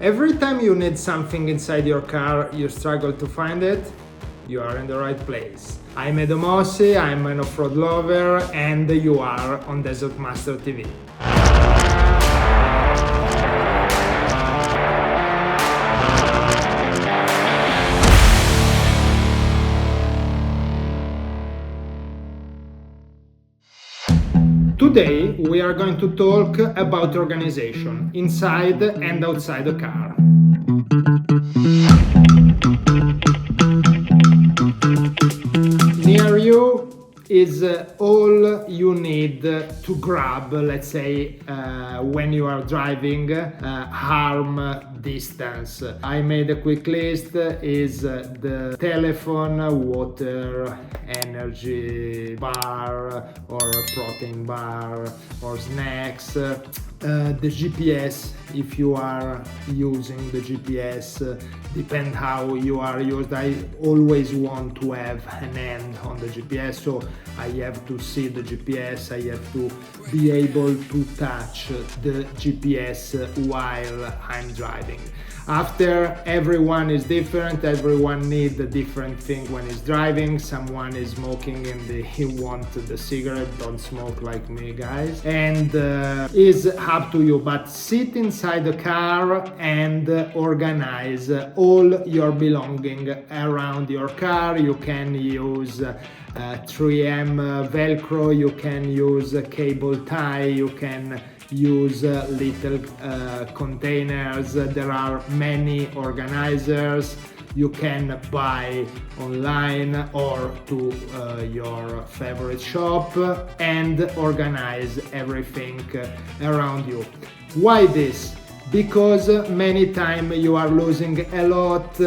Every time you need something inside your car, you struggle to find it, you are in the right place. I'm Edo Mossi, I'm an off-road lover, and you are on Desert Master TV. Today we are going to talk about organization inside and outside the car. Near you is all you need to grab, let's say, when you are driving, arm distance. I made a quick list, is the telephone, water, energy bar or protein bar or snacks, the GPS, if you are using the GPS, depend how you are used. I always want to have an hand on the GPS, so I have to see the GPS, I have to be able to touch the GPS while I'm driving. After, everyone is different, everyone needs a different thing when he's driving. Someone is smoking and he wants the cigarette, don't smoke like me, guys. And it's up to you, but sit inside the car and organize all your belonging around your car. You can use 3M Velcro, you can use cable tie, you can use little containers. There are many organizers you can buy online or to your favorite shop and organize everything around you. Why this? Because many times you are losing a lot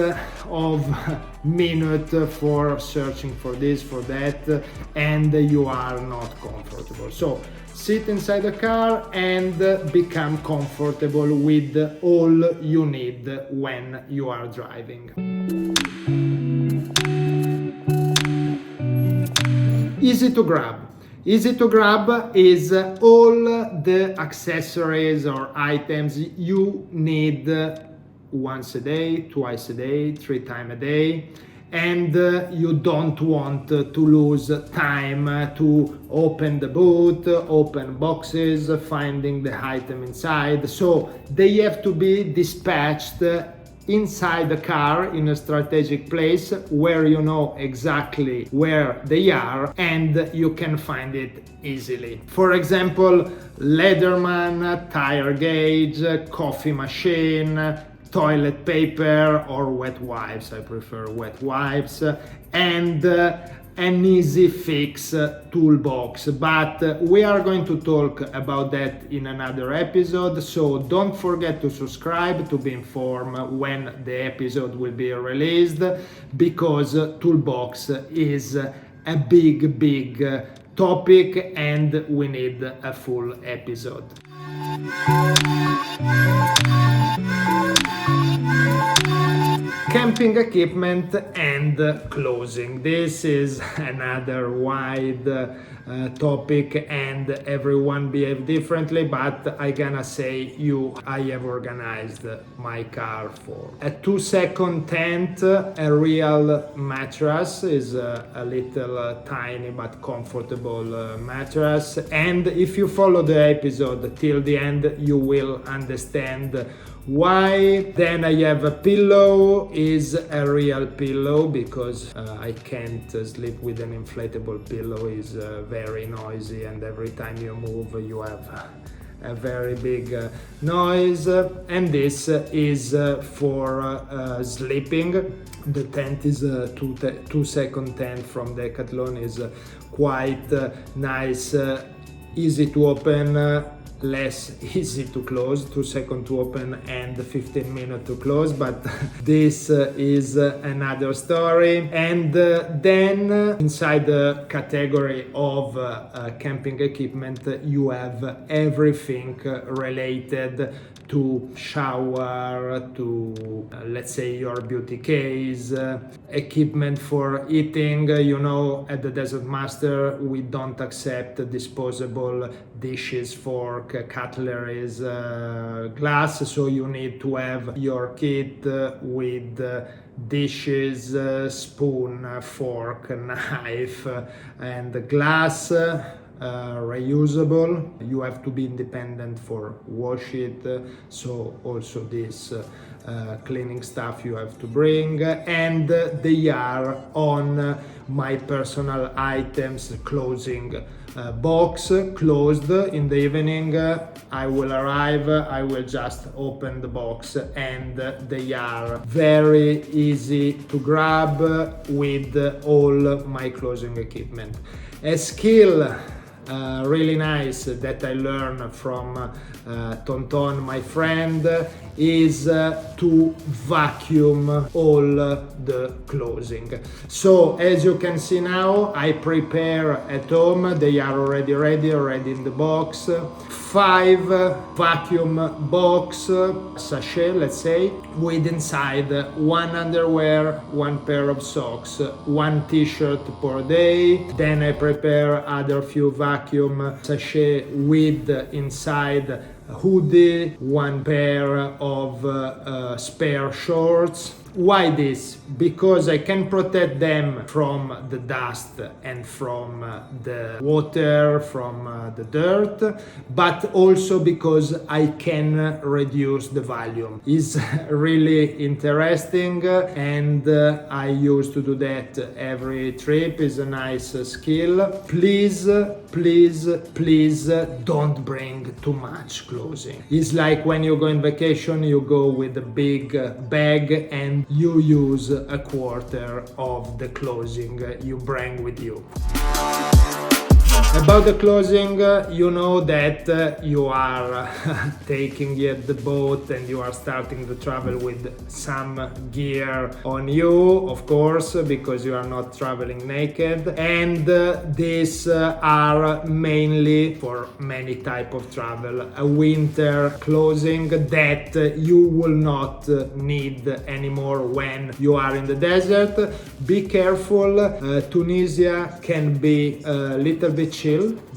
of minutes for searching for this, for that, and you are not comfortable. So sit inside the car and become comfortable with all you need when you are driving. Easy to grab. Easy to grab is all the accessories or items you need once a day, twice a day, 3 times a day, and you don't want to lose time to open the boot, open boxes, finding the item inside. So they have to be dispatched inside the car in a strategic place where you know exactly where they are and you can find it easily. For example, Leatherman, tire gauge, coffee machine, toilet paper or wet wipes. I prefer wet wipes, and an easy fix toolbox, but we are going to talk about that in another episode, so don't forget to subscribe to be informed when the episode will be released, because toolbox is a big topic and we need a full episode. Camping equipment and clothing. This is another wide topic and everyone behave differently, but I gonna say I have organized my car for a 2-second tent. A real mattress is a little tiny but comfortable mattress, and if you follow the episode till the end you will understand why. Then I have a pillow, is a real pillow, because I can't sleep with an inflatable pillow, is very noisy and every time you move you have a very big noise. And this is for sleeping. The tent is a 2-second tent from Decathlon, is quite nice, easy to open, less easy to close, 2 seconds to open and 15 minutes to close, but this is another story. And then inside the category of camping equipment you have everything related to shower, to let's say your beauty case, equipment for eating. You know, at the Desert Master we don't accept disposable dishes, fork, fork, cutleries, glass, so you need to have your kit with dishes, spoon, fork, knife, and glass. Reusable. You have to be independent for wash it, so also this cleaning stuff you have to bring, and they are on my personal items closing box, closed. In the evening I will arrive, I will just open the box, and they are very easy to grab with all my closing equipment. A skill really nice that I learned from Tonton, my friend, is to vacuum all the closing. So as you can see now, I prepare at home. They are already ready, already in the box. 5 vacuum box sachet, let's say, with inside 1 underwear, 1 pair of socks, 1 t-shirt per day. Then I prepare other few vacuum sachet with inside hoodie, 1 pair of spare shorts. Why this? Because I can protect them from the dust and from the water, from the dirt, but also because I can reduce the volume. It's really interesting, and I used to do that every trip. It's a nice skill. Please, please, please don't bring too much clothing. It's like when you go on vacation, you go with a big bag and you use a quarter of the clothing you bring with you. About the clothing, you know that you are taking the boat and you are starting the travel with some gear on you, of course, because you are not traveling naked. And these are mainly for many type of travel, a winter clothing that you will not need anymore when you are in the desert. Be careful, Tunisia can be a little bit chill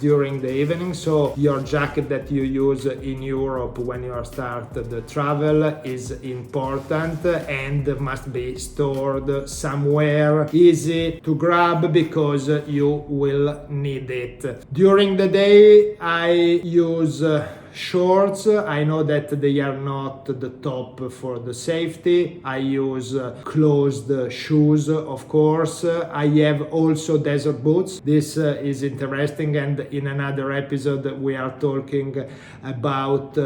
during the evening, so your jacket that you use in Europe when you start the travel is important and must be stored somewhere easy to grab because you will need it. During the day I use shorts. I know that they are not the top for the safety. I use closed shoes, of course. I have also desert boots. This is interesting, and in another episode we are talking about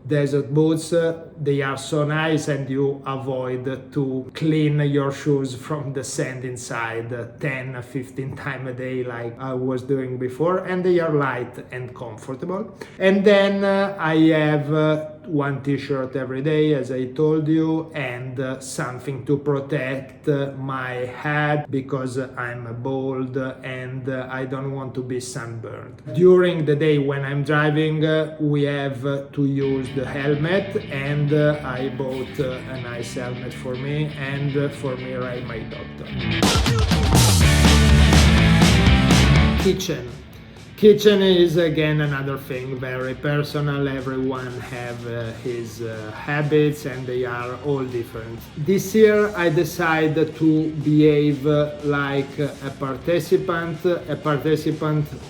desert boots. They are so nice, and you avoid to clean your shoes from the sand inside 10-15 times a day like I was doing before, and they are light and comfortable. And then I have 1 t-shirt every day, as I told you, and something to protect my head because I'm bald and I don't want to be sunburned. During the day when I'm driving, we have to use the helmet, and I bought a nice helmet for me and for Mira, my doctor. Kitchen is again another thing, very personal. Everyone have his habits, and they are all different. This year I decided to behave like a participant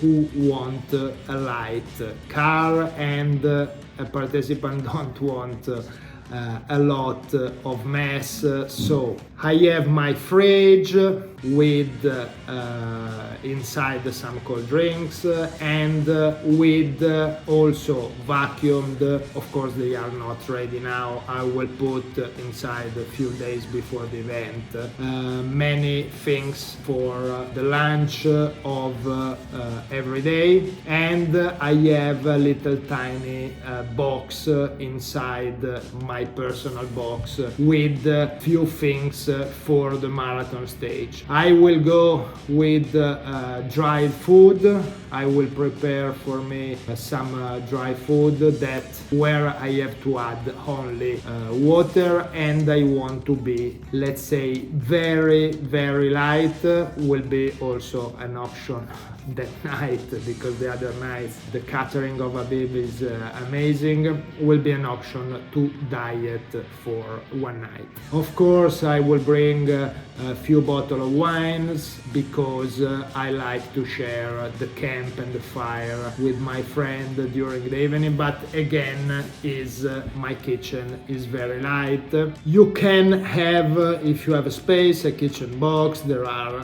who want a light car, and a participant don't want a lot of mess. So I have my fridge with inside some cold drinks, and with also vacuumed. Of course they are not ready now. I will put inside a few days before the event many things for the lunch of every day, and I have a little tiny box inside my personal box with few things for the marathon stage. I will go with dried food. I will prepare for me some dry food that where I have to add only water, and I want to be, let's say, very light. Will be also an option that night, because the other nights the catering of Habib is amazing, will be an option to diet for one night. Of course, I will bring a few bottles of wines because I like to share the camp and the fire with my friend during the evening, but again, my kitchen is very light. You can have, if you have a space, a kitchen box. There are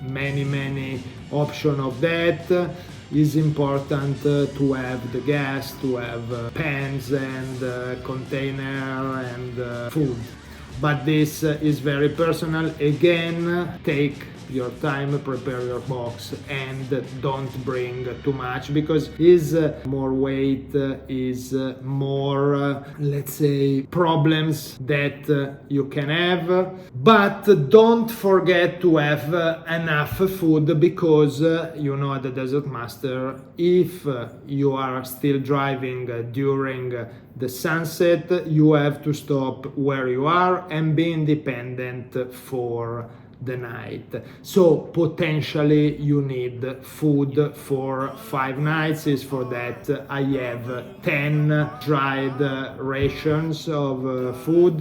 many options of that. It's important to have the gas, to have pans and container and food. But this is very personal. Again, take your time, prepare your box, and don't bring too much, because is more weight, is more let's say problems that you can have. But don't forget to have enough food, because you know, at the Desert Master, if you are still driving during the sunset, you have to stop where you are and be independent for the night. So potentially you need food for 5 nights. Is for that I have 10 dried rations of food.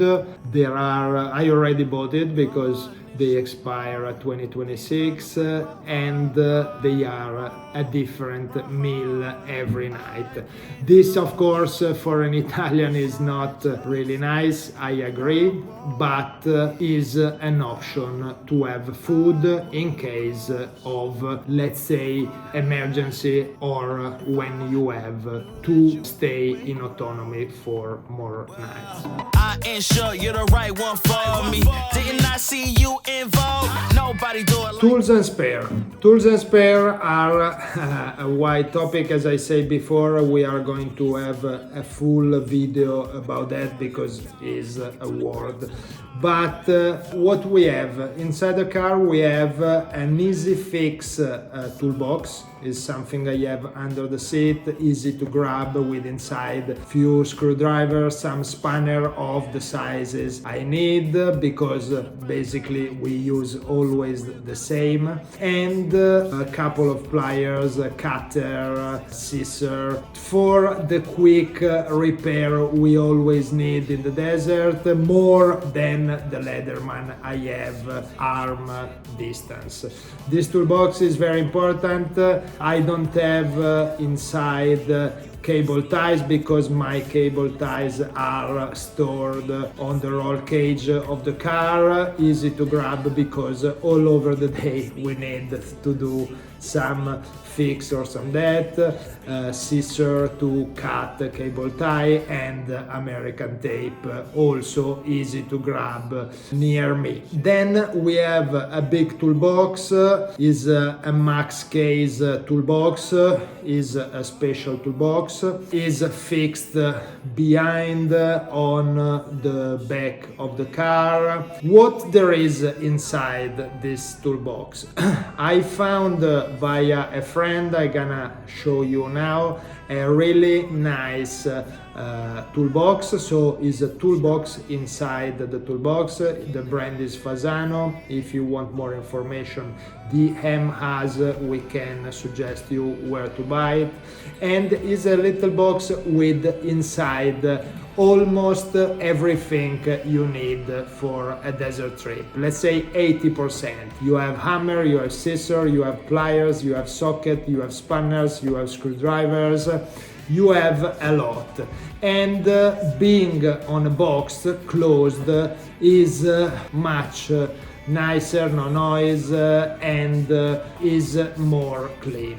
There are, I already bought it because they expire 2026 and they are a different meal every night. This, of course, for an Italian is not really nice, I agree, but is an option to have food in case of, let's say, emergency, or when you have to stay in autonomy for more nights. I ensure you're the right one for me. Didn't I see you involved? Nobody do it like Tools and spare. Tools and spare are a wide topic. As I said before, we are going to have a full video about that because it's a word. But what we have inside the car, we have an easy fix toolbox. Is something I have under the seat, easy to grab, with inside few screwdrivers, some spanner of the sizes I need, because basically we use always the same, and a couple of pliers, a cutter, scissor. For the quick repair we always need in the desert, more than the Leatherman, I have arm distance. This toolbox is very important. I don't have inside cable ties, because my cable ties are stored on the roll cage of the car. Easy to grab, because all over the day we need to do some fix or some that. Scissor to cut the cable tie, and American tape, also easy to grab near me. Then we have a big toolbox, is a max case toolbox, is a special toolbox, is fixed behind on the back of the car. What there is inside this toolbox? I found via a friend, I'm gonna show you now, a really nice toolbox. So is a toolbox inside the toolbox. The brand is Fasano. If you want more information, DM us, we can suggest you where to buy it. And is a little box with inside almost everything you need for a desert trip. Let's say 80%. You have hammer, you have scissor, you have pliers, you have socket, you have spanners, you have screwdrivers, you have a lot. And being on a box closed is much nicer, no noise, and is more clean.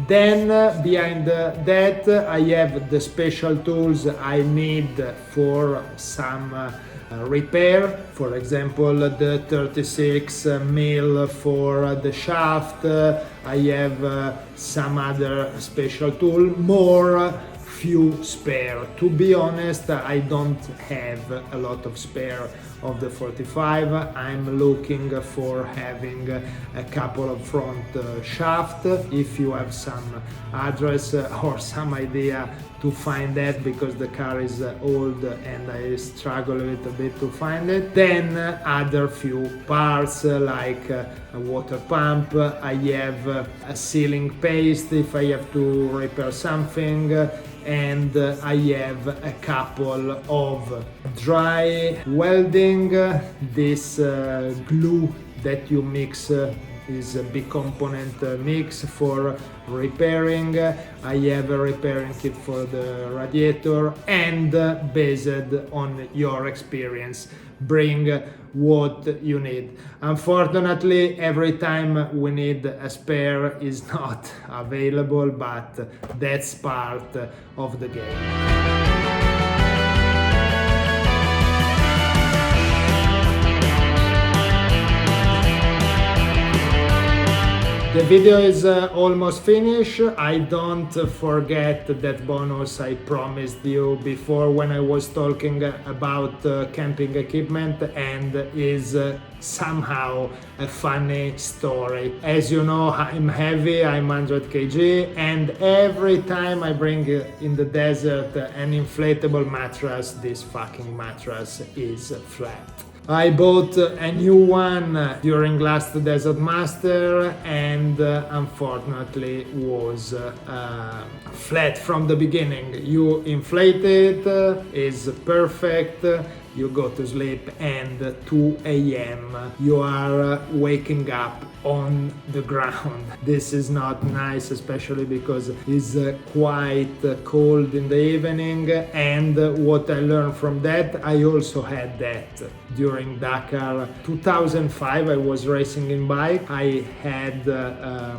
Then behind that I have the special tools I need for some repair. For example, the 36 mil for the shaft. I have some other special tool, more few spare. To be honest, I don't have a lot of spare of the 45. I'm looking for having a couple of front shaft. If you have some address or some idea to find that, because the car is old and I struggle a little bit to find it. Then other few parts like a water pump. I have a sealing paste if I have to repair something, and I have a couple of dry welding. This glue that you mix is a big component mix for repairing. I have a repairing kit for the radiator, and based on your experience, bring what you need. Unfortunately, every time we need a spare is not available, but that's part of the game. The video is almost finished. I don't forget that bonus I promised you before when I was talking about camping equipment, and is somehow a funny story. As you know, I'm heavy, I'm 100 kg, and every time I bring in the desert an inflatable mattress, this fucking mattress is flat. I bought a new one during last Desert Master, and unfortunately was flat from the beginning. You inflate it, is perfect, you go to sleep, and 2 a.m. you are waking up on the ground. This is not nice, especially because it's quite cold in the evening. And what I learned from that, I also had that during Dakar 2005. I was racing in bike. I had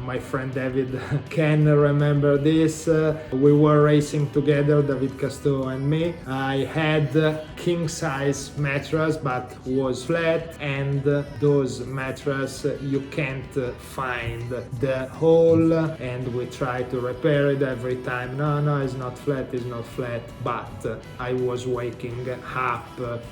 my friend David can remember this. We were racing together, David Casteau and me. I had king size mattress, but was flat, and those mattress you can't find the hole, and we try to repair it every time. No, it's not flat, it's not flat. But I was waking up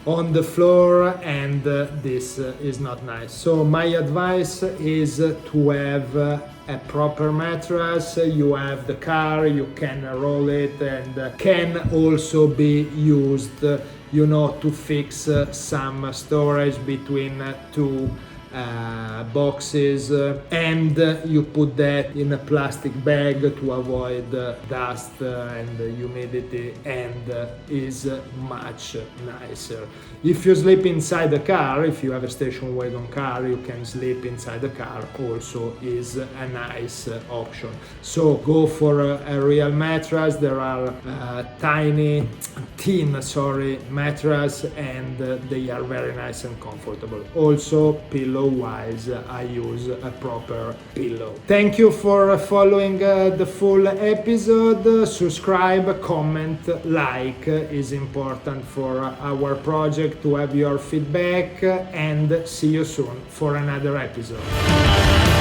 on the floor, and this is not nice. So my advice is to have a proper mattress. You have the car, you can roll it, and can also be used, to fix some storage between two boxes, and you put that in a plastic bag to avoid dust and humidity, and is much nicer. If you sleep inside the car, if you have a station wagon car, you can sleep inside the car, also is a nice option. So go for a real mattress. There are thin mattress, and they are very nice and comfortable. Also, pillow wise, I use a proper pillow. Thank you for following the full episode. Subscribe, comment, like is important for our project to have your feedback, and see you soon for another episode.